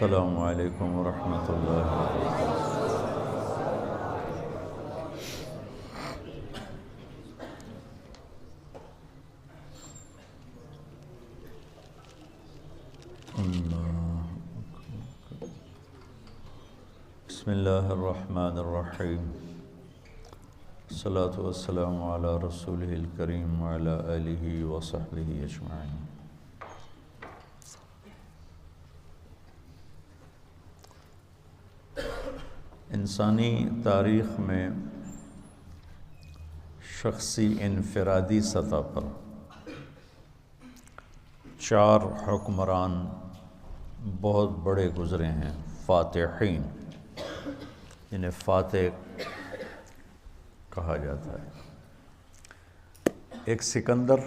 السلام علیکم ورحمۃ اللہ وبرکاتہ۔ بسم اللہ الرحمن الرحیم، الصلاۃ والسلام علی رسولہ الکریم وعلی آلہ وصحبہ اجمعین۔ انسانی تاریخ میں شخصی انفرادی سطح پر 4 حکمران بہت بڑے گزرے ہیں، فاتحین، جنہیں فاتح کہا جاتا ہے۔ ایک سکندر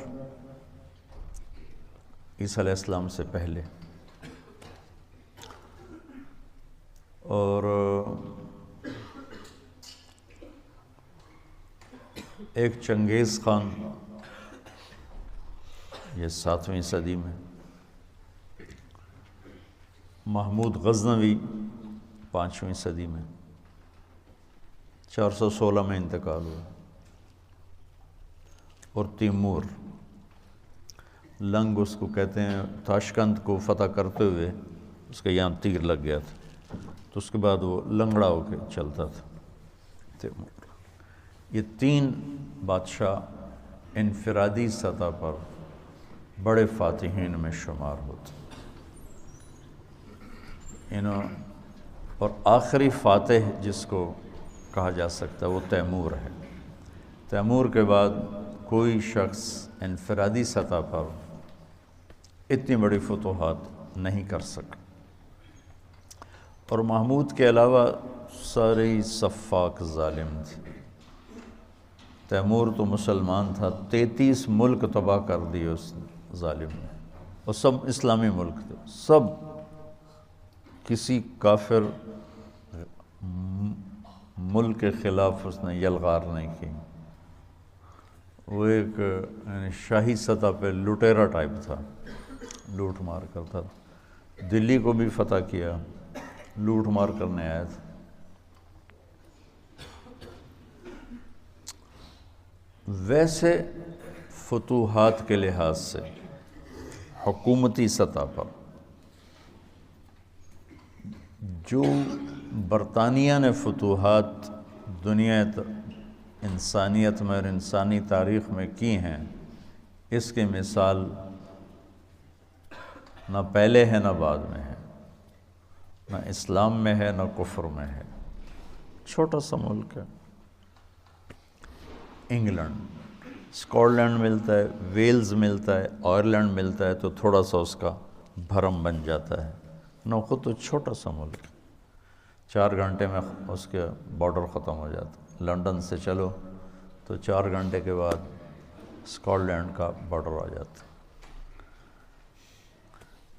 عیسیٰ علیہ السلام سے پہلے، اور ایک چنگیز خان، یہ 7ویں صدی میں، محمود غزنوی 5ویں صدی میں، 416 میں انتقال ہوا، اور تیمور لنگ اس کو کہتے ہیں، تاشقند کو فتح کرتے ہوئے اس کے یہاں تیر لگ گیا تھا، تو اس کے بعد وہ لنگڑا ہو کے چلتا تھا تیمور۔ یہ 3 بادشاہ انفرادی سطح پر بڑے فاتحین میں شمار ہوتے، اور آخری فاتح جس کو کہا جا سکتا ہے وہ تیمور ہے۔ تیمور کے بعد کوئی شخص انفرادی سطح پر اتنی بڑی فتوحات نہیں کر سکا، اور محمود کے علاوہ سارے سفاک ظالم تھے۔ تیمور تو مسلمان تھا، 33 ملک تباہ کر دیے اس ظالم نے، اور سب اسلامی ملک تھے، سب، کسی کافر ملک کے خلاف اس نے یلغار نہیں کی۔ وہ ایک شاہی سطح پہ لٹیرا ٹائپ تھا، لوٹ مار کرتا تھا، دلی کو بھی فتح کیا، لوٹ مار کرنے آیا تھا۔ ویسے فتوحات کے لحاظ سے حکومتی سطح پر جو برطانیہ نے فتوحات دنیا انسانیت میں اور انسانی تاریخ میں کی ہیں، اس کی مثال نہ پہلے ہے نہ بعد میں ہے، نہ اسلام میں ہے نہ کفر میں ہے۔ چھوٹا سا ملک ہے، انگلینڈ، اسکاٹ لینڈ ملتا ہے، ویلز ملتا ہے، آئرلینڈ ملتا ہے، تو تھوڑا سا اس کا بھرم بن جاتا ہے۔ نو خود تو چھوٹا سا ملک، 4 گھنٹے میں اس کے بارڈر ختم ہو جاتا۔ لنڈن سے چلو تو 4 گھنٹے کے بعد اسکاٹ لینڈ کا بارڈر آ جاتا۔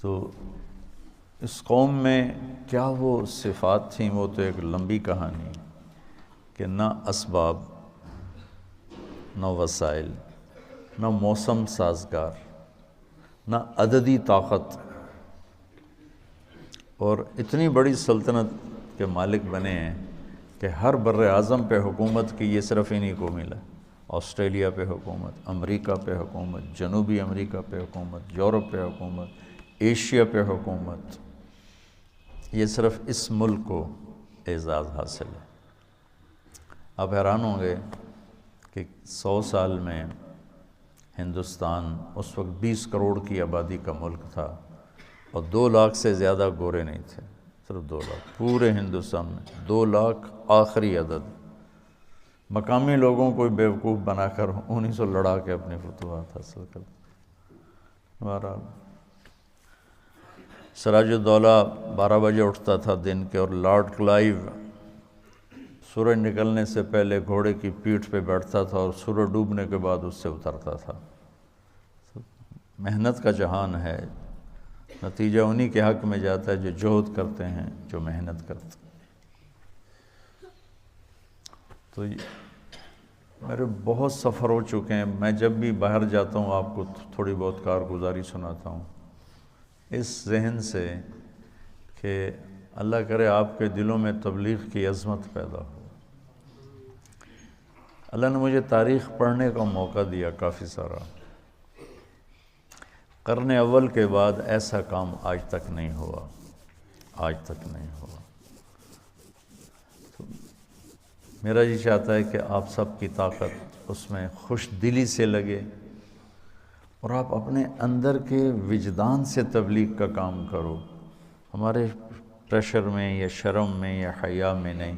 تو اس قوم میں کیا وہ صفات تھیں، وہ تو ایک لمبی کہانی، کہ نہ اسباب، نہ وسائل، نہ موسم سازگار، نہ عددی طاقت، اور اتنی بڑی سلطنت کے مالک بنے ہیں کہ ہر بر اعظم پہ حکومت کی یہ صرف انہی کو ملا۔ آسٹریلیا پہ حکومت، امریکہ پہ حکومت، جنوبی امریکہ پہ حکومت، یورپ پہ حکومت، ایشیا پہ حکومت، یہ صرف اس ملک کو اعزاز حاصل ہے۔ آپ حیران ہوں گے کہ 100 سال میں ہندوستان اس وقت 20 کروڑ کی آبادی کا ملک تھا، اور 2 لاکھ سے زیادہ گورے نہیں تھے، صرف 2 لاکھ پورے ہندوستان میں، 2 لاکھ آخری عدد۔ مقامی لوگوں کو بیوقوف بنا کر انہیں سے لڑا کے اپنی فتوحات حاصل کر۔ بہرحال سراج الدولہ 12 بجے اٹھتا تھا دن کے، اور لارڈ کلائیو سورج نکلنے سے پہلے گھوڑے کی پیٹھ پہ بیٹھتا تھا، اور سورج ڈوبنے کے بعد اس سے اترتا تھا۔ محنت کا جہان ہے، نتیجہ انہی کے حق میں جاتا ہے جو جہد کرتے ہیں، جو محنت کرتے ہیں۔ تو میرے بہت سفر ہو چکے ہیں، میں جب بھی باہر جاتا ہوں آپ کو تھوڑی بہت کارگزاری سناتا ہوں، اس ذہن سے کہ اللہ کرے آپ کے دلوں میں تبلیغ کی عظمت پیدا ہو۔ اللہ نے مجھے تاریخ پڑھنے کا موقع دیا کافی سارا۔ قرن اول کے بعد ایسا کام آج تک نہیں ہوا، آج تک نہیں ہوا۔ تو میرا یہ چاہتا ہے کہ آپ سب کی طاقت اس میں خوش دلی سے لگے، اور آپ اپنے اندر کے وجدان سے تبلیغ کا کام کرو، ہمارے پریشر میں یا شرم میں یا حیا میں نہیں،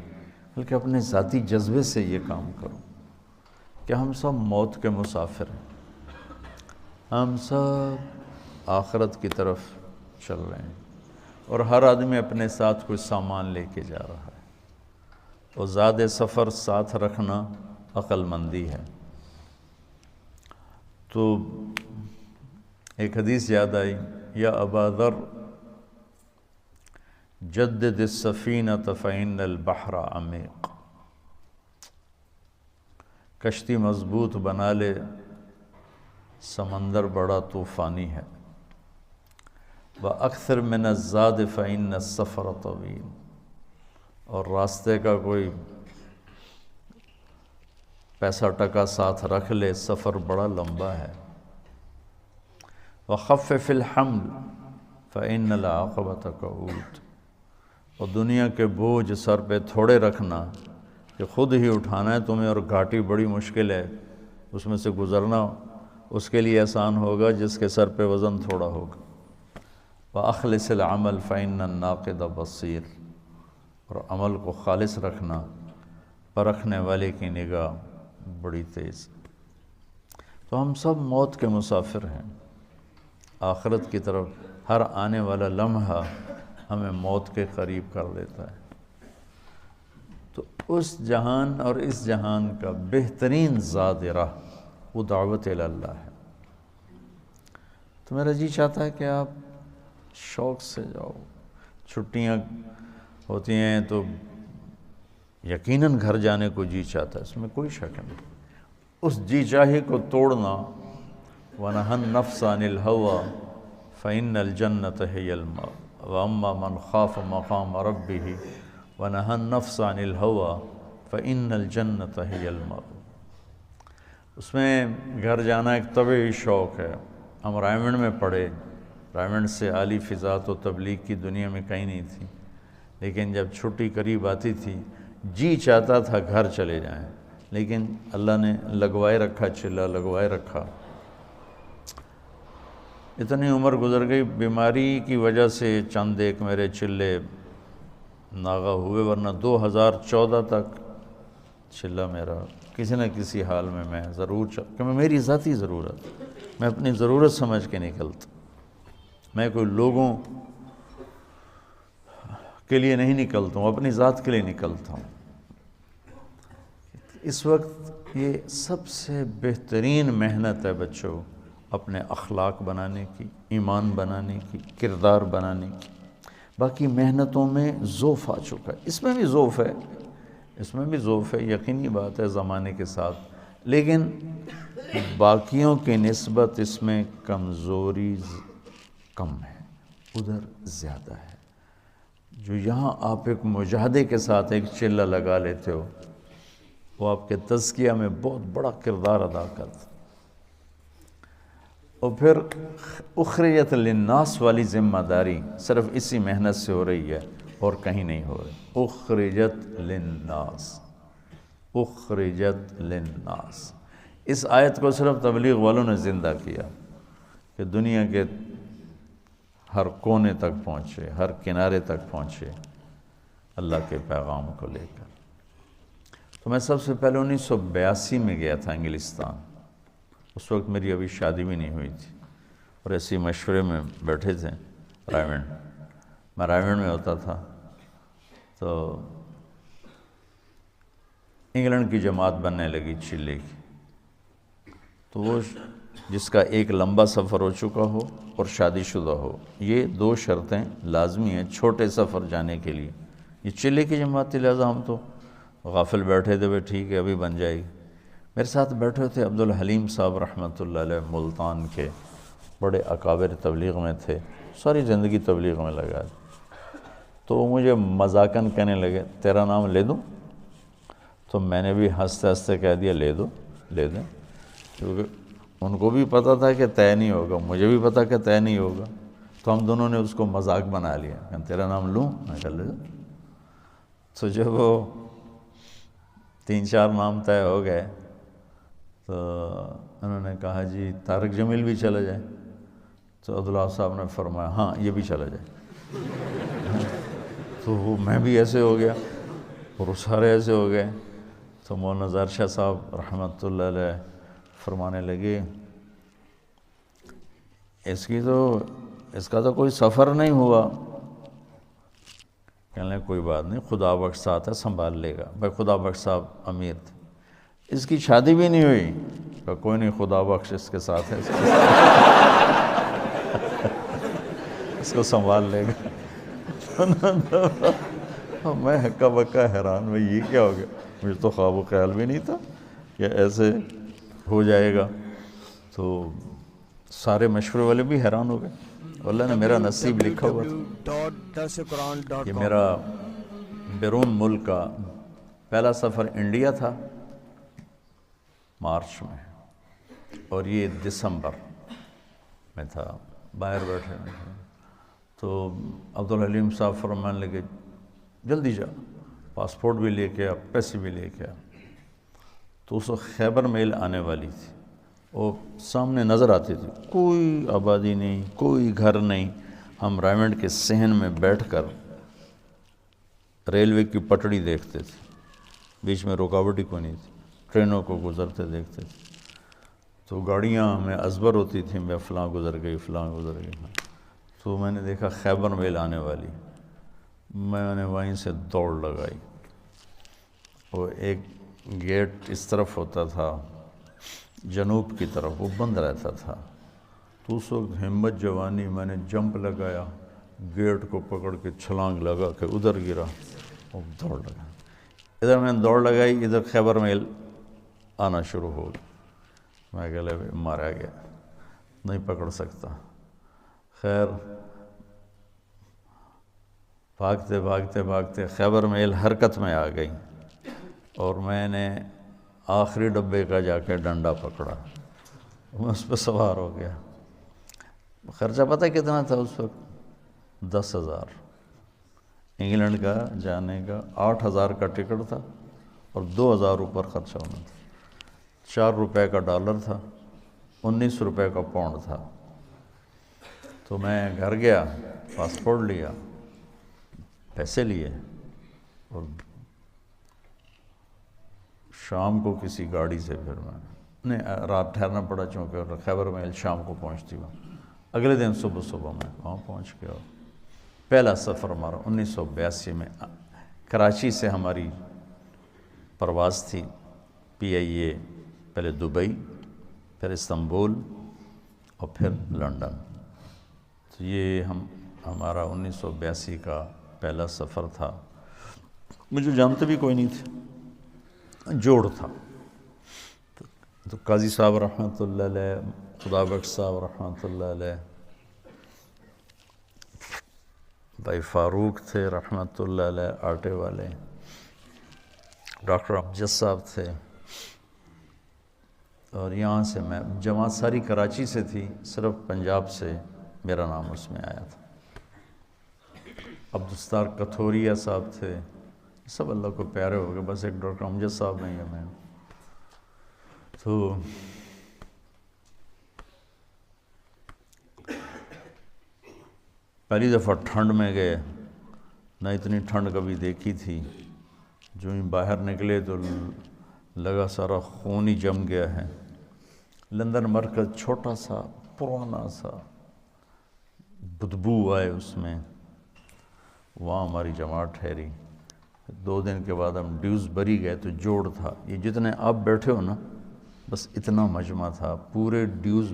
بلکہ اپنے ذاتی جذبے سے یہ کام کرو کہ ہم سب موت کے مسافر ہیں، ہم سب آخرت کی طرف چل رہے ہیں، اور ہر آدمی اپنے ساتھ کوئی سامان لے کے جا رہا ہے، تو زاد سفر ساتھ رکھنا عقل مندی ہے۔ تو ایک حدیث یاد آئی، یا ابا ذر جدد السفینۃ فإن البحر عمیق، کشتی مضبوط بنا لے، سمندر بڑا طوفانی ہے۔ وَأَكْثِرْ مِنَ الزَّادِ فَإِنَّ السَّفَرَ طَوِيلٌ، اور راستے کا کوئی پیسہ ٹکا ساتھ رکھ لے، سفر بڑا لمبا ہے۔ وَخَفِّفِ الْحَمْلَ فَإِنَّ الْعَاقِبَةَ كَؤُودٌ، اور دنیا کے بوجھ سر پہ تھوڑے رکھنا کہ خود ہی اٹھانا ہے تمہیں، اور گھاٹی بڑی مشکل ہے، اس میں سے گزرنا اس کے لیے آسان ہوگا جس کے سر پہ وزن تھوڑا ہوگا۔ وَأَخْلِصِ الْعَمَلَ فَإِنَّ النَّاقِدَ بَصِيرٌ، اور عمل کو خالص رکھنا، پرکھنے والے کی نگاہ بڑی تیز۔ تو ہم سب موت کے مسافر ہیں، آخرت کی طرف ہر آنے والا لمحہ ہمیں موت کے قریب کر دیتا ہے۔ تو اس جہان اور اس جہان کا بہترین زاد راہ وہ دعوت اللہ ہے۔ تو میرا جی چاہتا ہے کہ آپ شوق سے جاؤ، چھٹیاں ہوتی ہیں تو یقیناً گھر جانے کو جی چاہتا ہے، اس میں کوئی شک نہیں۔ اس جی چاہے کو توڑنا، وَنَهَى النَّفْسَ عَنِ الْهَوَىٰ فَإِنَّ الْجَنَّةَ هِيَ الْمَأْوَىٰ وَأَمَّا مَنْ خَافَ مَقَامَ رَبِّهِ وَنَهَى النَّفْسَ عَنِ الْهَوَىٰ فَإِنَّ الْجَنَّةَ هِيَ الْمَأْوَىٰ۔ اس میں گھر جانا ایک طبعی شوق ہے۔ ہم رائمنڈ میں پڑھے، رائمنڈ سے عالی فضا تو تبلیغ کی دنیا میں کہیں نہیں تھی، لیکن جب چھٹی قریب آتی تھی جی چاہتا تھا گھر چلے جائیں، لیکن اللہ نے لگوائے رکھا، چلا لگوائے رکھا۔ اتنی عمر گزر گئی، بیماری کی وجہ سے چند ایک میرے چلے ناغہ ہوئے، ورنہ 2014 تک چلا میرا کسی نہ کسی حال میں ضرور کہ میری ذاتی ضرورت، میں اپنی ضرورت سمجھ کے نکلتا، میں کوئی لوگوں کے لیے نہیں نکلتا ہوں، اپنی ذات کے لیے نکلتا ہوں۔ اس وقت یہ سب سے بہترین محنت ہے بچوں، اپنے اخلاق بنانے کی، ایمان بنانے کی، کردار بنانے کی۔ باقی محنتوں میں ذوف آ چکا ہے، اس میں بھی ذوف ہے، اس میں بھی ذوف ہے، یقینی بات ہے زمانے کے ساتھ، لیکن باقیوں کی نسبت اس میں کمزوری کم ہے، ادھر زیادہ ہے۔ جو یہاں آپ ایک مجاہدے کے ساتھ ایک چلہ لگا لیتے ہو، وہ آپ کے تزکیہ میں بہت بڑا کردار ادا کرتا۔ اور پھر اخرجت للناس والی ذمہ داری صرف اسی محنت سے ہو رہی ہے اور کہیں نہیں ہو رہی۔ اخرجت للناس، اخرجت للناس، اس آیت کو صرف تبلیغ والوں نے زندہ کیا کہ دنیا کے ہر کونے تک پہنچے، ہر کنارے تک پہنچے اللہ کے پیغام کو لے کر۔ تو میں سب سے پہلے 1982 میں گیا تھا انگلستان، اس وقت میری ابھی شادی بھی نہیں ہوئی تھی، اور ایسی مشورے میں بیٹھے تھے رائمنڈ، میں رائمنڈ میں ہوتا تھا، تو انگلینڈ کی جماعت بننے لگی چلے کی، تو وہ جس کا ایک لمبا سفر ہو چکا ہو اور شادی شدہ ہو، یہ دو شرطیں لازمی ہیں چھوٹے سفر جانے کے لیے۔ یہ چلے کی جماعت تھی، لہٰذا ہم تو غافل بیٹھے تھے، ٹھیک ہے ابھی بن جائے گی۔ میرے ساتھ بیٹھے تھے عبدالحلیم صاحب رحمۃ اللہ علیہ، ملتان کے بڑے اکابر تبلیغ میں تھے، ساری زندگی تبلیغ میں لگا دی۔ تو وہ مجھے مذاقاً کہنے لگے تیرا نام لے دوں؟ تو میں نے بھی ہنستے ہنستے کہہ دیا لے دو، لے دیں، کیونکہ ان کو بھی پتہ تھا کہ طے نہیں ہوگا، مجھے بھی پتہ کہ طے نہیں ہوگا، تو ہم دونوں نے اس کو مذاق بنا لیا کہ تیرا نام لوں؟ میں کہا لے دو۔ تو جب وہ 3-4 نام طے ہو گئے تو انہوں نے کہا جی طارق جمیل بھی چلا جائے؟ تو عبداللہ صاحب نے فرمایا ہاں یہ بھی چلا جائے۔ تو وہ میں بھی ایسے ہو گیا اور وہ سارے ایسے ہو گئے۔ تو مولانا ظاہر شاہ صاحب رحمۃ اللہ علیہ فرمانے لگے اس کا تو کوئی سفر نہیں ہوا۔ کہنے لگے کوئی بات نہیں، خدا بخش ساتھ ہے، سنبھال لے گا۔ بھائی خدا بخش صاحب امیر تھے، اس کی شادی بھی نہیں ہوئی، کہا کوئی نہیں خدا بخش اس کے ساتھ ہے، اس کو سنبھال لے گا۔ میں ہکا بکا حیران، میں یہ کیا ہو گیا؟ مجھے تو خواب و خیال بھی نہیں تھا کہ ایسے ہو جائے گا۔ تو سارے مشورے والے بھی حیران ہو گئے، اللہ نے میرا نصیب لکھا ہوا تھا۔ یہ میرا بیرون ملک کا پہلا سفر انڈیا تھا مارچ میں، اور یہ دسمبر میں تھا، باہر بیٹھے میں تھے۔ تو عبدالحلیم صاحب فرمانے لگے جلدی جا، پاسپورٹ بھی لے کے آ، پیسے بھی لے کے آ۔ تو اس وقت خیبر میل آنے والی تھی، وہ سامنے نظر آتی تھی، کوئی آبادی نہیں، کوئی گھر نہیں۔ ہم رائمنڈ کے صحن میں بیٹھ کر ریلوے کی پٹڑی دیکھتے تھے، بیچ میں رکاوٹ ہی کوئی نہیں تھی، ٹرینوں کو گزرتے دیکھتے تھے۔ تو گاڑیاں ہمیں ازبر ہوتی تھیں، میں فلاں گزر گئی، فلاں گزر گئی۔ تو میں نے دیکھا خیبر میل آنے والی، میں نے وہیں سے دوڑ لگائی۔ وہ ایک گیٹ اس طرف ہوتا تھا جنوب کی طرف، وہ بند رہتا تھا۔ تو اس وقت ہمت جوانی، میں نے جمپ لگایا، گیٹ کو پکڑ کے چھلانگ لگا کے ادھر گرا اور دوڑ لگا۔ ادھر میں نے دوڑ لگائی، ادھر خیبر میل آنا شروع ہو گیا۔ میں کہ لے مارا گیا، نہیں پکڑ سکتا۔ خیر بھاگتے بھاگتے بھاگتے خیبر میل حرکت میں آ گئی، اور میں نے آخری ڈبے کا جا کے ڈنڈا پکڑا، میں اس پہ سوار ہو گیا۔ خرچہ پتہ کتنا تھا اس وقت؟ 10,000 انگلینڈ کا جانے کا، 8,000 کا ٹکٹ تھا اور 2,000 اوپر خرچہ ہونا تھا۔ 4 روپے کا ڈالر تھا، 19 روپے کا پاؤنڈ تھا۔ تو میں گھر گیا، پاسپورٹ لیا، پیسے لیے، اور شام کو کسی گاڑی سے پھر میں رات ٹھہرنا پڑا، چونکہ خیبر میل شام کو پہنچتی ہوں۔ اگلے دن صبح میں وہاں پہنچ گیا۔ پہلا سفر ہمارا 1982 میں کراچی سے ہماری پرواز تھی، PIA، پہلے دبئی، پھر استنبول اور پھر لنڈن۔ تو یہ ہمارا 1982 کا پہلا سفر تھا۔ مجھے جانتے بھی کوئی نہیں تھے، جوڑ تھا۔ تو قاضی صاحب رحمۃ اللہ علیہ، خدا بخش صاحب رحمۃ اللہ علیہ، بھائی فاروق تھے رحمۃ اللہ علیہ آٹے والے، ڈاکٹر امجد صاحب تھے، اور یہاں سے میں، جماعت ساری کراچی سے تھی، صرف پنجاب سے میرا نام اس میں آیا تھا۔ عبدالستار کتھوریا صاحب تھے، سب اللہ کو پیارے ہو گئے، بس ایک ڈاکٹر امجد صاحب نہیں ہے میں۔ تو پہلی دفعہ ٹھنڈ میں گئے، نہ اتنی ٹھنڈ کبھی دیکھی تھی۔ جو ہی باہر نکلے تو لگا سارا خون ہی جم گیا ہے۔ لندن مرکز چھوٹا سا، پرانا سا، بدبو آئے اس میں، وہاں ہماری جماعت ٹھہری۔ 2 دن کے بعد ہم ڈیوزبری گئے، تو جوڑ تھا، یہ جتنے آپ بیٹھے ہو نا، بس اتنا مجمع تھا، پورے ڈیوز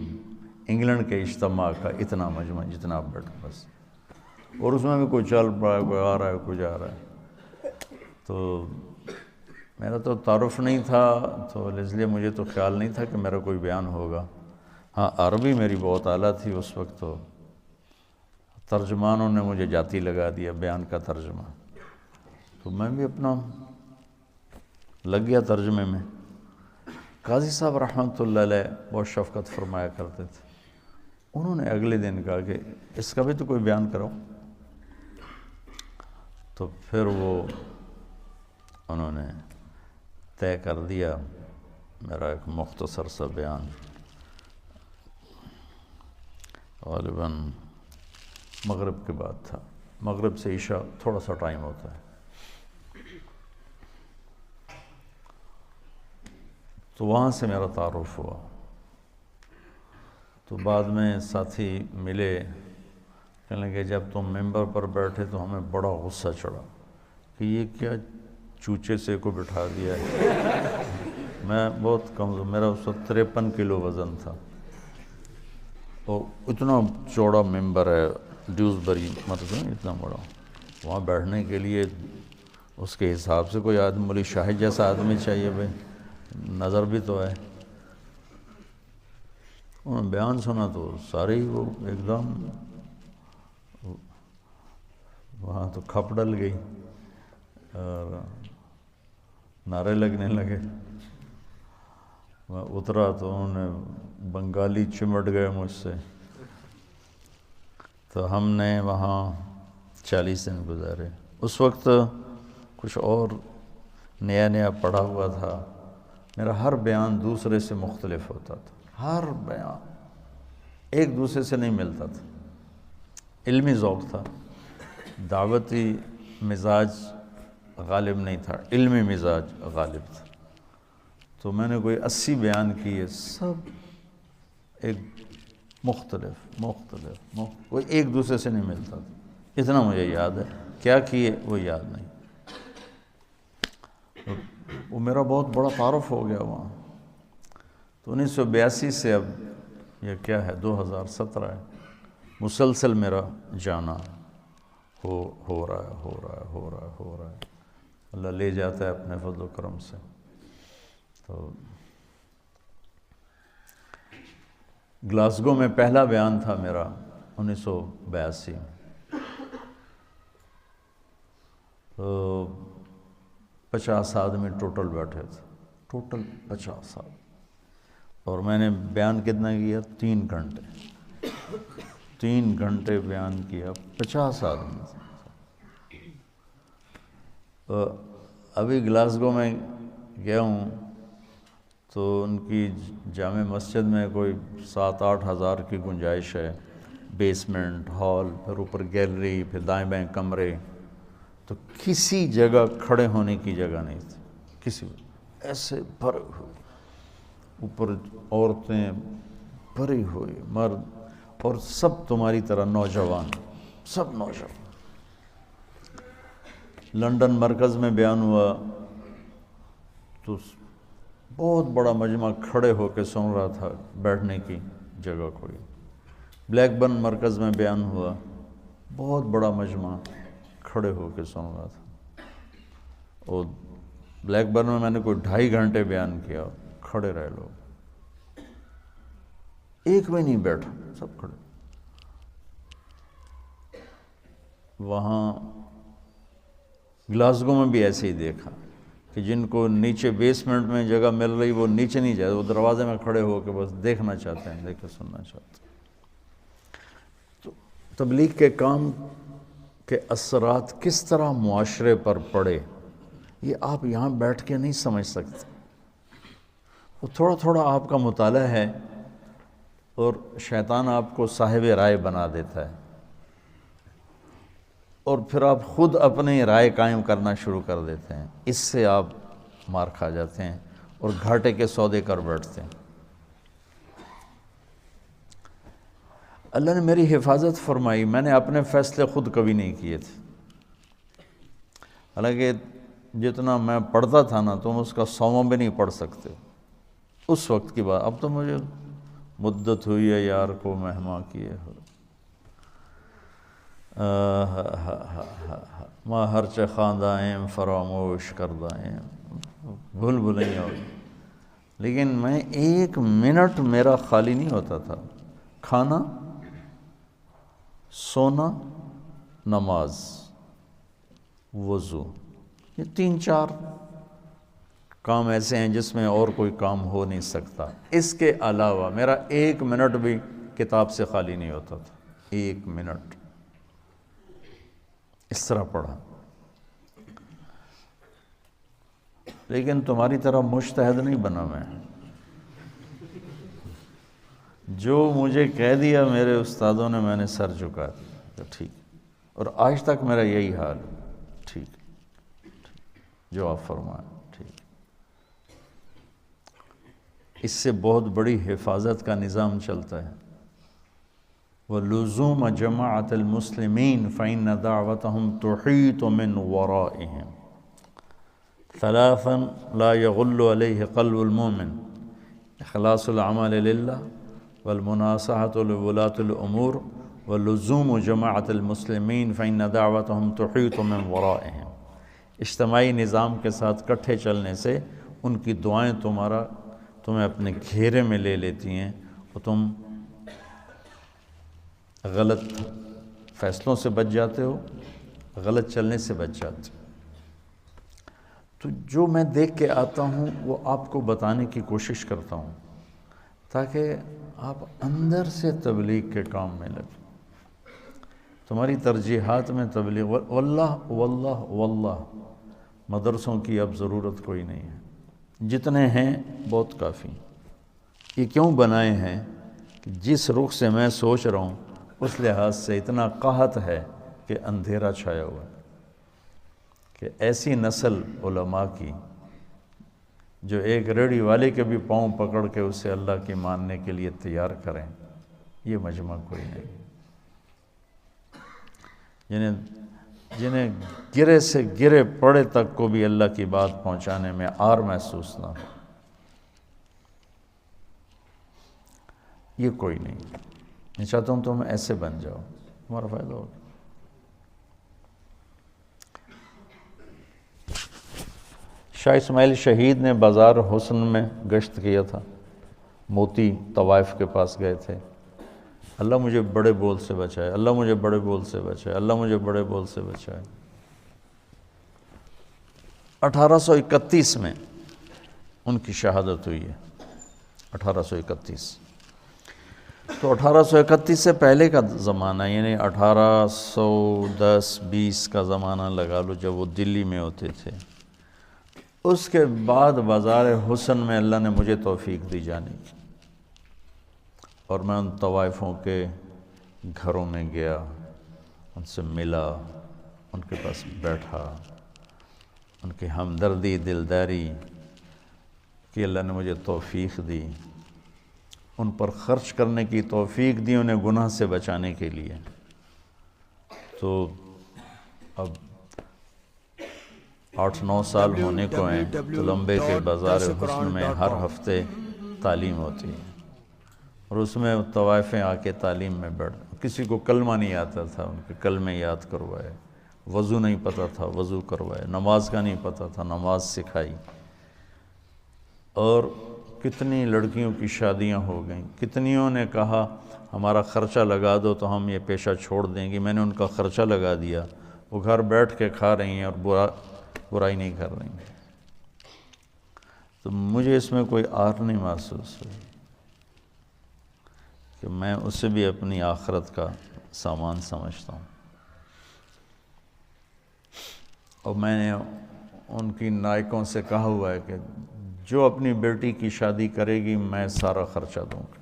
انگلینڈ کے اجتماع کا اتنا مجمع جتنا آپ بیٹھے بس، اور اس میں بھی کوئی چل پڑا ہے، کوئی آ رہا ہے، کوئی جا رہا ہے۔ تو میرا تو تعارف نہیں تھا، تو اس لیے مجھے تو خیال نہیں تھا کہ میرا کوئی بیان ہوگا۔ ہاں عربی میری بہت اعلیٰ تھی اس وقت، تو ترجمانوں نے مجھے جاتی لگا دیا بیان کا ترجمہ، تو میں بھی اپنا لگ گیا ترجمے میں۔ قاضی صاحب رحمۃ اللہ علیہ بہت شفقت فرمایا کرتے تھے، انہوں نے اگلے دن کہا کہ اس کا بھی تو کوئی بیان کرو۔ تو پھر وہ انہوں نے طے کر دیا میرا ایک مختصر سا بیان، غالباً مغرب کے بعد تھا، مغرب سے عشاء تھوڑا سا ٹائم ہوتا ہے۔ تو وہاں سے میرا تعارف ہوا۔ تو بعد میں ساتھی ملے، کہنے لگے جب تم ممبر پر بیٹھے تو ہمیں بڑا غصہ چڑھا کہ یہ کیا چوچے سے کو بٹھا دیا ہے۔ میں بہت کمزور، میرا اس وقت 53 کلو وزن تھا، اور اتنا چوڑا ممبر ہے ڈیوزبری، مطلب اتنا بڑا، وہاں بیٹھنے کے لیے اس کے حساب سے کوئی آدمی، مولی شاہد جیسا آدمی چاہیے بھائی، نظر بھی تو ہے۔ انہوں نے بیان سنا تو سارے ہی وہ ایک دم وہاں تو کھپ ڈل گئی اور نعرے لگنے لگے۔ میں اترا تو انہوں نے بنگالی چمٹ گئے مجھ سے، تو ہم نے وہاں 40 دن گزارے۔ اس وقت کچھ اور نیا نیا پڑھا ہوا تھا، میرا ہر بیان دوسرے سے مختلف ہوتا تھا، ہر بیان ایک دوسرے سے نہیں ملتا تھا۔ علمی ذوق تھا، دعوتی مزاج غالب نہیں تھا، علمی مزاج غالب تھا۔ تو میں نے کوئی 80 بیان کیے، سب ایک مختلف کوئی ایک دوسرے سے نہیں ملتا تھا۔ اتنا مجھے یاد ہے، کیا کیے وہ یاد نہیں۔ وہ میرا بہت بڑا تعارف ہو گیا وہاں۔ تو 1982 سے اب یہ کیا ہے 2017 ہے، مسلسل میرا جانا ہو رہا ہے، اللہ لے جاتا ہے اپنے فضل و کرم سے۔ تو گلاسگو میں پہلا بیان تھا میرا 1982، تو 50 آدمی ٹوٹل بیٹھے تھے، ٹوٹل 50 آدمی، اور میں نے بیان کتنا کیا؟ 3 گھنٹے 3 گھنٹے بیان کیا، 50 آدمی تھے۔ ابھی گلاسگو میں گیا ہوں تو ان کی جامع مسجد میں کوئی 7-8 ہزار کی گنجائش ہے، بیسمنٹ، ہال، پھر اوپر گیلری، پھر دائیں بائیں کمرے، تو کسی جگہ کھڑے ہونے کی جگہ نہیں تھی، کسی ایسے بھرے ہوئے، اوپر عورتیں بھری ہوئی، مرد، اور سب تمہاری طرح نوجوان، سب نوجوان۔ لنڈن مرکز میں بیان ہوا تو بہت بڑا مجمع کھڑے ہو کے سن رہا تھا، بیٹھنے کی جگہ کوئی۔ بلیک برن مرکز میں بیان ہوا، بہت بڑا مجمع کھڑے ہو کے سن رہا تھا، اور بلیک برن میں نے کوئی 2.5 گھنٹے بیان کیا، کھڑے رہے لوگ، ایک بھی نہیں بیٹھا، سب کھڑے۔ وہاں گلاسگو میں بھی ایسے ہی دیکھا کہ جن کو نیچے بیسمنٹ میں جگہ مل رہی وہ نیچے نہیں جاتے، وہ دروازے میں کھڑے ہو کے بس دیکھنا چاہتے ہیں، دیکھ کے سننا چاہتے ہیں۔ تو تبلیغ کے کام کے اثرات کس طرح معاشرے پر پڑے، یہ آپ یہاں بیٹھ کے نہیں سمجھ سکتے۔ وہ تھوڑا تھوڑا آپ کا مطالعہ ہے، اور شیطان آپ کو صاحب رائے بنا دیتا ہے، اور پھر آپ خود اپنی رائے قائم کرنا شروع کر دیتے ہیں، اس سے آپ مار کھا جاتے ہیں اور گھاٹے کے سودے کر بیٹھتے ہیں۔ اللہ نے میری حفاظت فرمائی، میں نے اپنے فیصلے خود کبھی نہیں کیے تھے، حالانکہ جتنا میں پڑھتا تھا نا تم اس کا 100واں بھی نہیں پڑھ سکتے اس وقت کی بات۔ اب تو مجھے مدت ہوئی ہے یار کو مہماں کیے ہو، ماں ہرچہ خواندائیں فراموش کردائیں، بھول بھلیں ہو، لیکن میں 1 منٹ میرا خالی نہیں ہوتا تھا، کھانا، سونا، نماز، وضو، یہ 3-4 کام ایسے ہیں جس میں اور کوئی کام ہو نہیں سکتا۔ اس کے علاوہ میرا 1 منٹ بھی کتاب سے خالی نہیں ہوتا تھا، 1 منٹ اس طرح پڑھا۔ لیکن تمہاری طرح مجتہد نہیں بنا میں، جو مجھے کہہ دیا میرے استادوں نے میں نے سر جھکا دیا، تو ٹھیک، اور آج تک میرا یہی حال ہے، ٹھیک جو آپ فرمائیں، ٹھیک۔ اس سے بہت بڑی حفاظت کا نظام چلتا ہے۔ وَلُزُومَ جَمَاعَةِ الْمُسْلِمِينَ فَإِنَّ دَعْوَتَهُمْ تُحِيطُ مِنْ وَرَائِهِمْ 3 لا يغل عليه قلب المؤمن: اخلاص العمل للہ، والمناصحة لولاة الأمور، ولزوم جماعة المسلمین فإن دعوتهم تحیط من ورائهم۔ اجتماعی نظام کے ساتھ کٹھے چلنے سے ان کی دعائیں تمہیں اپنے گھیرے میں لے لیتی ہیں، اور تم غلط فیصلوں سے بچ جاتے ہو، غلط چلنے سے بچ جاتے ہو۔ تو جو میں دیکھ کے آتا ہوں وہ آپ کو بتانے کی کوشش کرتا ہوں، تاکہ آپ اندر سے تبلیغ کے کام میں لگیں۔ تمہاری ترجیحات میں تبلیغ، واللہ واللہ واللہ مدرسوں کی اب ضرورت کوئی نہیں ہے، جتنے ہیں بہت کافی۔ یہ کیوں بنائے ہیں کہ جس رخ سے میں سوچ رہا ہوں اس لحاظ سے اتنا قحط ہے کہ اندھیرا چھایا ہوا ہے، کہ ایسی نسل علماء کی جو ایک ریڑھی والے کے بھی پاؤں پکڑ کے اسے اللہ کی ماننے کے لیے تیار کریں، یہ مجمع کوئی نہیں۔ جنہیں گرے سے گرے پڑے تک کو بھی اللہ کی بات پہنچانے میں آر محسوس نہ ہو، یہ کوئی نہیں۔ میں چاہتا ہوں تم ایسے بن جاؤ، تمہارا فائدہ ہوگا۔ شاہ اسماعیل شہید نے بازار حسن میں گشت کیا تھا، موتی طوائف کے پاس گئے تھے، اللہ مجھے بڑے بول سے بچائے، اللہ مجھے بڑے بول سے بچائے، اللہ مجھے بڑے بول سے بچائے۔ 1831 میں ان کی شہادت ہوئی ہے، 1831۔ تو 1831 سے پہلے کا زمانہ، یعنی 1810-20 کا زمانہ لگا لو، جب وہ دلی میں ہوتے تھے۔ اس کے بعد بازار حسن میں اللہ نے مجھے توفیق دی جانے کی، اور میں ان طوائفوں کے گھروں میں گیا، ان سے ملا، ان کے پاس بیٹھا، ان کی ہمدردی دلداری کی اللہ نے مجھے توفیق دی، ان پر خرچ کرنے کی توفیق دی، انہیں گناہ سے بچانے کے لیے۔ تو اب 8-9 سال ہونے کو ہیں، تلمبے کے بازار حسن میں ہر ہفتے تعلیم ہوتی ہے، اور اس میں طوائفیں آ کے تعلیم میں بیٹھ، کسی کو کلمہ نہیں آتا تھا، ان کے کلمے یاد کروائے، وضو نہیں پتہ تھا وضو کروائے، نماز کا نہیں پتہ تھا نماز سکھائی، اور کتنی لڑکیوں کی شادیاں ہو گئیں، کتنیوں نے کہا ہمارا خرچہ لگا دو تو ہم یہ پیشہ چھوڑ دیں گے، میں نے ان کا خرچہ لگا دیا، وہ گھر بیٹھ کے کھا رہی ہیں اور برائی نہیں کر رہی ہیں۔ تو مجھے اس میں کوئی آر نہیں محسوس ہوئی کہ میں اسے بھی اپنی آخرت کا سامان سمجھتا ہوں، اور میں نے ان کی نائکوں سے کہا ہوا ہے کہ جو اپنی بیٹی کی شادی کرے گی میں سارا خرچہ دوں گا،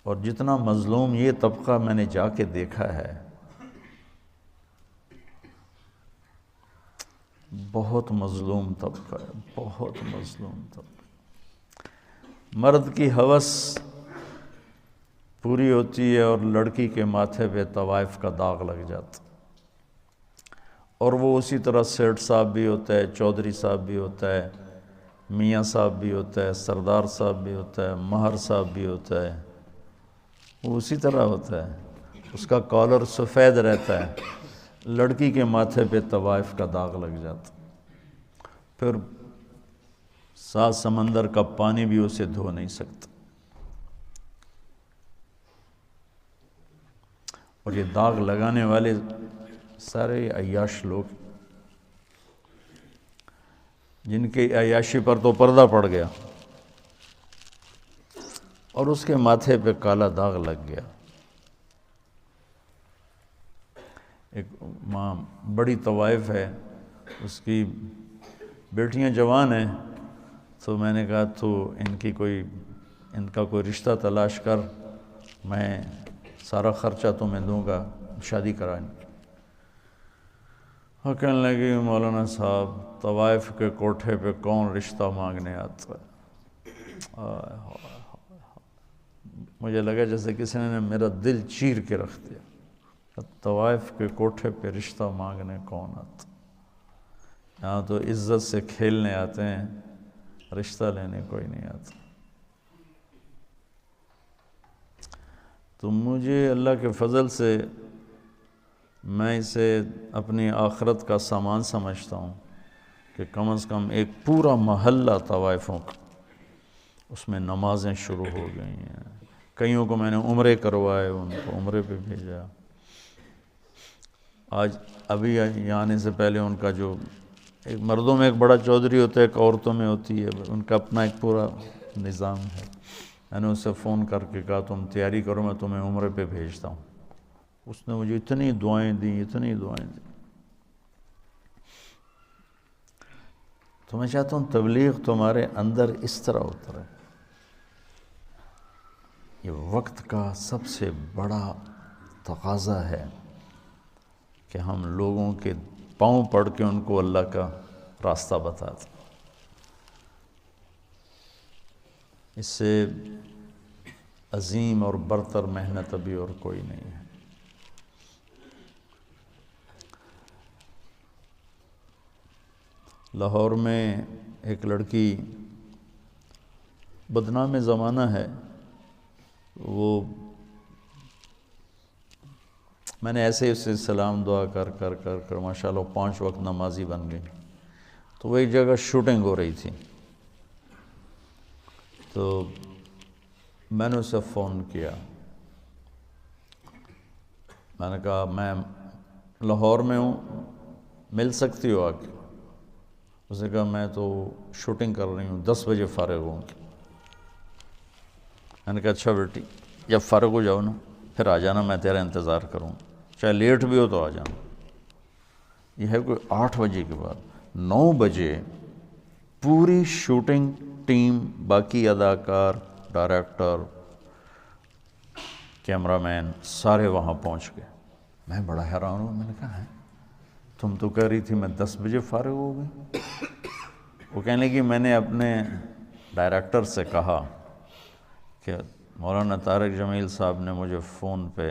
اور جتنا مظلوم یہ طبقہ میں نے جا کے دیکھا ہے، بہت مظلوم طبقہ ہے، بہت مظلوم طبقہ۔ مرد کی ہوس پوری ہوتی ہے اور لڑکی کے ماتھے پہ طوائف کا داغ لگ جاتا، اور وہ اسی طرح سیٹھ صاحب بھی ہوتا ہے، چودھری صاحب بھی ہوتا ہے، میاں صاحب بھی ہوتا ہے، سردار صاحب بھی ہوتا ہے، مہر صاحب بھی ہوتا ہے، وہ اسی طرح ہوتا ہے، اس کا کالر سفید رہتا ہے، لڑکی کے ماتھے پہ طوائف کا داغ لگ جاتا، پھر 7 سمندر کا پانی بھی اسے دھو نہیں سکتا۔ اور یہ داغ لگانے والے سارے عیاش لوگ، جن کی عیاشی پر تو پردہ پڑ گیا اور اس کے ماتھے پہ کالا داغ لگ گیا۔ ایک ماں بڑی طوائف ہے، اس کی بیٹیاں جوان ہیں، تو میں نے کہا تو ان کا کوئی رشتہ تلاش کر، میں سارا خرچہ تمہیں دوں گا، شادی کرائیں۔ اور کہنے لگی مولانا صاحب طوائف کے کوٹھے پہ کون رشتہ مانگنے آتا ہے؟ مجھے لگا جیسے کسی نے میرا دل چیر کے رکھ دیا۔ طوائف کے کوٹھے پہ رشتہ مانگنے کون آتا؟ یہاں تو عزت سے کھیلنے آتے ہیں، رشتہ لینے کوئی نہیں آتا۔ تو مجھے اللہ کے فضل سے میں اسے اپنی آخرت کا سامان سمجھتا ہوں کہ کم از کم ایک پورا محلہ طوائفوں کا، اس میں نمازیں شروع ہو گئی ہیں، کئیوں کو میں نے عمرے کروائے، ان کو عمرے پہ بھیجا۔ آج ابھی یہاں آنے سے پہلے ان کا جو ایک مردوں میں ایک بڑا چودھری ہوتا ہے، ایک عورتوں میں ہوتی ہے، ان کا اپنا ایک پورا نظام ہے۔ میں نے اسے فون کر کے کہا تم تیاری کرو، میں تمہیں عمرے پہ بھیجتا ہوں۔ اس نے مجھے اتنی دعائیں دیں، اتنی دعائیں دیں۔ تو میں چاہتا ہوں تبلیغ تمہارے اندر اس طرح اترے۔ یہ وقت کا سب سے بڑا تقاضا ہے کہ ہم لوگوں کے پاؤں پڑھ کے ان کو اللہ کا راستہ بتا دیں۔ اس سے عظیم اور برتر محنت ابھی اور کوئی نہیں ہے۔ لاہور میں ایک لڑکی، بدنام زمانہ ہے، وہ میں نے ایسے اسے سلام دعا کر ماشاءاللہ 5 وقت نمازی بن گئی۔ تو وہ ایک جگہ شوٹنگ ہو رہی تھی، تو میں نے اسے فون کیا، میں نے کہا میں لاہور میں ہوں، مل سکتی ہو آ کے؟ اس نے کہا میں تو شوٹنگ کر رہی ہوں، 10 بجے فارغ ہوں گی۔ میں نے کہا اچھا بیٹی، جب فارغ ہو جاؤ نا پھر آ جانا، میں تیرا انتظار کروں، چاہے لیٹ بھی ہو تو آ جانا۔ یہ ہے کوئی 8 بجے کے بعد۔ 9 بجے پوری شوٹنگ ٹیم، باقی اداکار، ڈائریکٹر، کیمرہ مین سارے وہاں پہنچ گئے۔ میں بڑا حیران ہوں، میں نے کہا ہے تم تو کہہ رہی تھی میں 10 بجے فارغ ہو گئی۔ وہ کہنے لگی میں نے اپنے ڈائریکٹر سے کہا کہ مولانا طارق جمیل صاحب نے مجھے فون پہ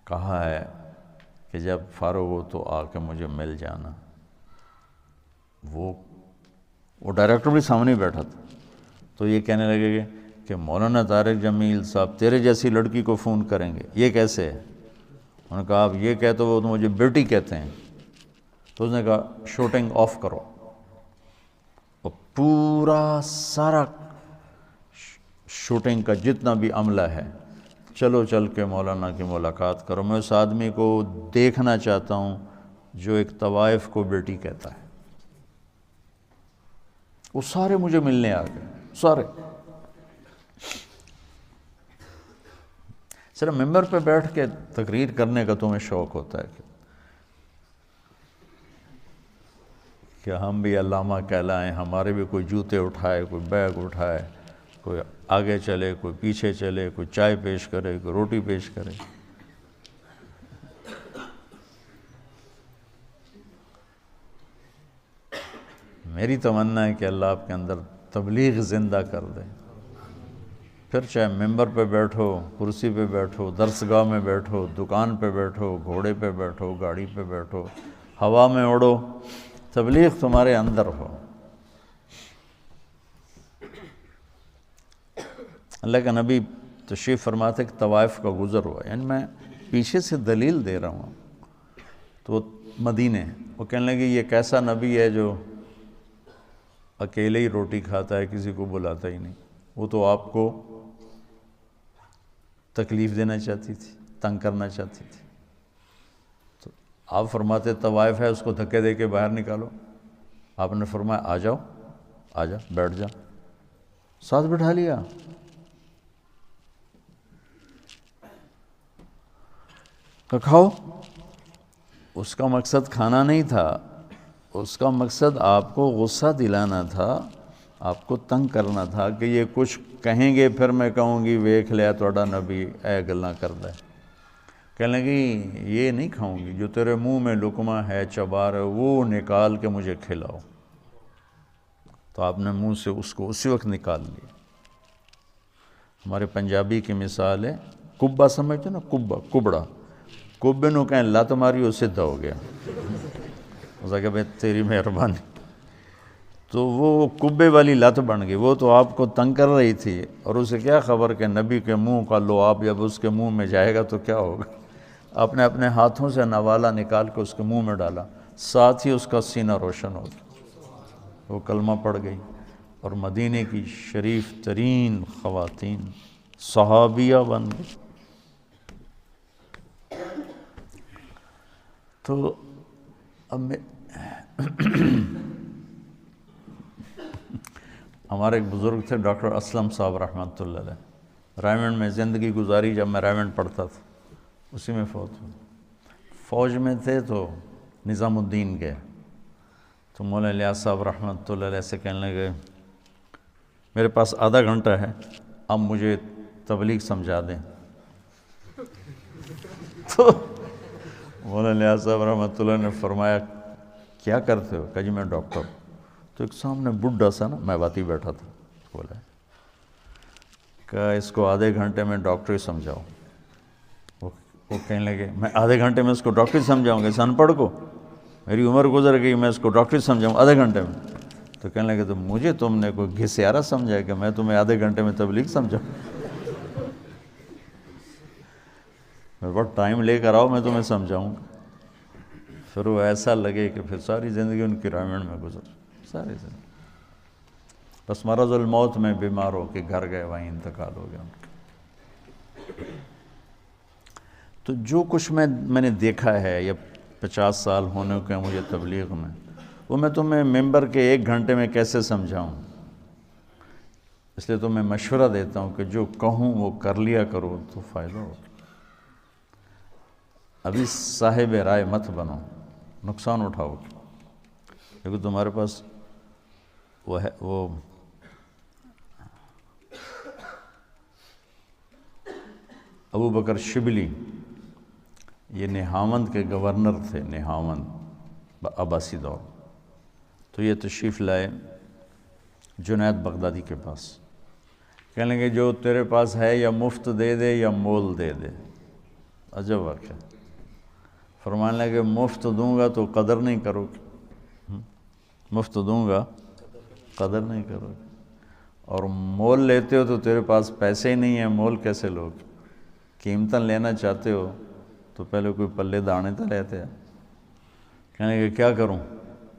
کہا ہے کہ جب فارغ ہو تو آ کے مجھے مل جانا۔ وہ ڈائریکٹر بھی سامنے بیٹھا تھا، تو یہ کہنے لگے کہ مولانا طارق جمیل صاحب تیرے جیسی لڑکی کو فون کریں گے، یہ کیسے ہے؟ انہوں نے کہا آپ یہ کہتے ہو تو مجھے بیٹی کہتے ہیں۔ تو اس نے کہا شوٹنگ آف کرو، اور پورا سارا شوٹنگ کا جتنا بھی عملہ ہے، چلو چل کے مولانا کی ملاقات کرو، میں اس آدمی کو دیکھنا چاہتا ہوں جو ایک طوائف کو بیٹی کہتا ہے۔ وہ سارے مجھے ملنے آ گئے، سارے۔ صرف ممبر پہ بیٹھ کے تقریر کرنے کا تمہیں شوق ہوتا ہے کہ ہم بھی علامہ کہلائیں، ہمارے بھی کوئی جوتے اٹھائے، کوئی بیگ اٹھائے، کوئی آگے چلے، کوئی پیچھے چلے، کوئی چائے پیش کرے، کوئی روٹی پیش کرے۔ میری تمنا ہے کہ اللہ آپ کے اندر تبلیغ زندہ کر دے، پھر چاہے ممبر پہ بیٹھو، کرسی پہ بیٹھو، درسگاہ میں بیٹھو، دکان پہ بیٹھو، گھوڑے پہ بیٹھو، گاڑی پہ بیٹھو، ہوا میں اڑو، تبلیغ تمہارے اندر ہو۔ اللہ کا نبی تشریف فرماتے کہ طوائف کا گزر ہوا، یعنی میں پیچھے سے دلیل دے رہا ہوں، تو وہ مدینے، وہ کہنے لگے یہ کیسا نبی ہے جو اکیلے ہی روٹی کھاتا ہے، کسی کو بلاتا ہی نہیں؟ وہ تو آپ کو تکلیف دینا چاہتی تھی۔ تنگ کرنا چاہتی تھی. تو آپ فرماتے طوائف ہے اس کو دھکے دے کے باہر نکالو. آپ نے فرمایا آ جاؤ، آ جا، بیٹھ جا. ساتھ بٹھا لیا. کہ کھاؤ. اس کا مقصد کھانا نہیں تھا، اس کا مقصد آپ کو غصہ دلانا تھا، آپ کو تنگ کرنا تھا کہ یہ کچھ کہیں گے پھر میں کہوں گی ویکھ لیا تھوڑا نبی اے گلاں کردا ہے. کہنے لگی یہ نہیں کھاؤں گی، جو تیرے منہ میں لقمہ ہے چبا رہے وہ نکال کے مجھے کھلاؤ. تو آپ نے منہ سے اس کو اسی وقت نکال لیا. ہمارے پنجابی کی مثال ہے، کبا سمجھتے نا، کبا، کبڑا. کبے نو کہیں لت ماری وہ سدھا ہو گیا. اس نے کہا بھائی تیری مہربانی. تو وہ کبے والی لت بن گئی. وہ تو آپ کو تنگ کر رہی تھی، اور اسے کیا خبر کہ نبی کے منہ کا لعاب جب اس کے منہ میں جائے گا تو کیا ہوگا. آپ نے اپنے ہاتھوں سے نوالا نکال کے اس کے منہ میں ڈالا، ساتھ ہی اس کا سینہ روشن ہو گیا. وہ کلمہ پڑھ گئی اور مدینے کی شریف ترین خواتین صحابیہ بن گئی. تو اب ہمارے ایک بزرگ تھے ڈاکٹر اسلم صاحب رحمۃ اللہ علیہ، رائمنڈ میں زندگی گزاری. جب میں رائمنڈ پڑھتا تھا اسی میں فوت ہوئے. فوج میں تھے تو نظام الدین گئے تو مولانا الیاس صاحب رحمۃ اللہ علیہ سے کہنے لگے میرے پاس آدھا گھنٹہ ہے، اب مجھے تبلیغ سمجھا دیں. تو مولانا الیاس صاحب رحمۃ اللہ نے فرمایا کیا کرتے ہو؟ کہا جی میں ڈاکٹر. تو ایک سامنے بڈھا سا نا میواتی بیٹھا تھا، بولا کہ اس کو آدھے گھنٹے میں ڈاکٹری سمجھاؤ. وہ کہنے لگے میں آدھے گھنٹے میں اس کو ڈاکٹری سمجھاؤں گا، اس ان پڑھ کو میری عمر گزر گئی، میں اس کو ڈاکٹری سمجھاؤں آدھے گھنٹے میں. تو کہنے لگے تو مجھے تم نے کوئی گھسیارا سمجھا کہ میں تمہیں آدھے گھنٹے میں تبلیغ سمجھاؤں؟ میرے پاس ٹائم لے کر آؤ، میں تمہیں سمجھاؤں گا. پھر وہ ایسا لگے کہ پھر ساری زندگی ان کی رائمنڈ میں گزر، ساری زندگی. بس مرض الموت میں بیمار ہو کے گھر گئے، وہیں انتقال ہو گیا ان کا. تو جو کچھ میں نے دیکھا ہے، یا 50 سال ہونے کے مجھے تبلیغ میں، وہ میں تمہیں ممبر کے 1 گھنٹے میں کیسے سمجھاؤں. اس لیے تو میں مشورہ دیتا ہوں کہ جو کہوں وہ کر لیا کرو تو فائدہ ہو. ابھی صاحب رائے مت بنو، نقصان اٹھاؤ گے. کیونکہ تمہارے پاس وہ ہے، وہ ابو بکر شبلی، یہ نہاوند کے گورنر تھے، نہاوند عباسی دور. تو یہ تشریف لائے جنید بغدادی کے پاس. کہنے لگے جو تیرے پاس ہے یا مفت دے دے یا مول دے دے. عجب واقعہ. فرمانے لگے مفت دوں گا تو قدر نہیں کرو گے، مفت دوں گا قدر نہیں کرو گے، اور مول لیتے ہو تو تیرے پاس پیسے ہی نہیں ہیں، مول کیسے لوگ. قیمتاً لینا چاہتے ہو تو پہلے کوئی پلے دانے تو لیتے ہیں. کہنے کہ کیا کروں؟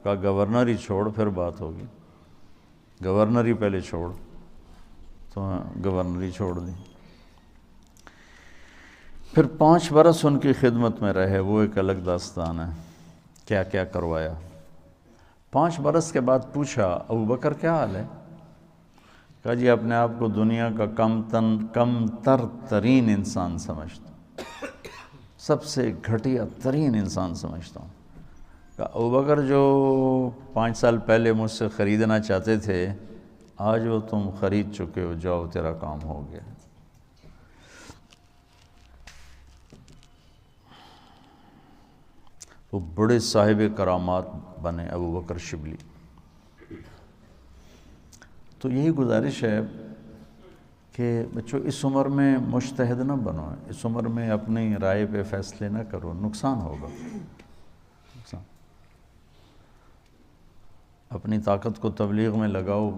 کہا گورنر ہی چھوڑ، پھر بات ہوگی. گورنر ہی پہلے چھوڑ. تو گورنر ہی چھوڑ دی. پھر 5 برس ان کی خدمت میں رہے، وہ ایک الگ داستان ہے، کیا کیا کروایا. 5 برس کے بعد پوچھا ابو بکر کیا حال ہے؟ کہا جی اپنے آپ کو دنیا کا کم تر ترین انسان سمجھتا ہوں، سب سے گھٹیا ترین انسان سمجھتا ہوں. کہا ابو بکر جو 5 سال پہلے مجھ سے خریدنا چاہتے تھے آج وہ تم خرید چکے ہو، جاؤ تیرا کام ہو گیا. وہ بڑے صاحب کرامات بنے ابو بکر شبلی. تو یہی گزارش ہے کہ بچوں اس عمر میں مجتہد نہ بنو، اس عمر میں اپنی رائے پہ فیصلے نہ کرو، نقصان ہوگا. اپنی طاقت کو تبلیغ میں لگاؤ،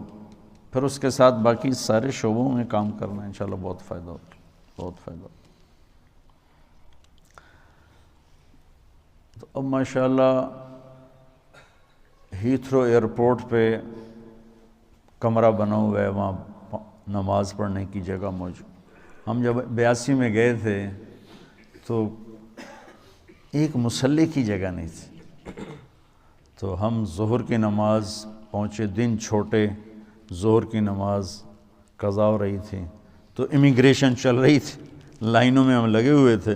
پھر اس کے ساتھ باقی سارے شعبوں میں کام کرنا، انشاءاللہ بہت فائدہ ہوگا، بہت فائدہ ہوگا. تو اب ماشاءاللہ ہیتھرو ایئرپورٹ پہ کمرہ بنا ہوا ہے، وہاں نماز پڑھنے کی جگہ موجود. ہم جب 82 میں گئے تھے تو ایک مصلی کی جگہ نہیں تھی. تو ہم ظہر کی نماز پہنچے، دن چھوٹے، ظہر کی نماز قضا ہو رہی تھی، تو امیگریشن چل رہی تھی، لائنوں میں ہم لگے ہوئے تھے.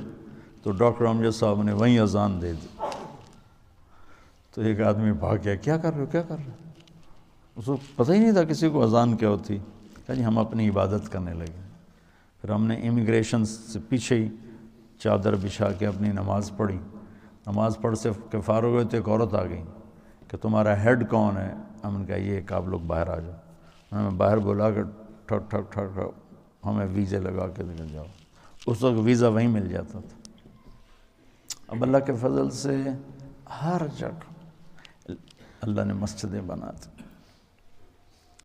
تو ڈاکٹر امجد صاحب نے وہیں اذان دے دی. تو ایک آدمی بھاگ گیا، کیا کر رہے ہو، کیا کر رہے ہو؟ اس کو پتہ ہی نہیں تھا کسی کو اذان کیا ہوتی. کہا جی ہم اپنی عبادت کرنے لگے. پھر ہم نے امیگریشن سے پیچھے ہی چادر بچھا کے اپنی نماز پڑھی. نماز پڑھ سے کہ فارغ ہوئے تو ایک عورت آ گئی کہ تمہارا ہیڈ کون ہے؟ ہم نے کہا یہ کہ آپ لوگ باہر آ جاؤ. انہوں نے باہر بولا کہ ٹھک ٹھک ٹھک ٹھک ہمیں ویزے لگا کے نکل جاؤ. اس وقت ویزا وہیں مل جاتا تھا. اب اللہ کے فضل سے ہر جگہ اللہ نے مسجدیں بنا دی.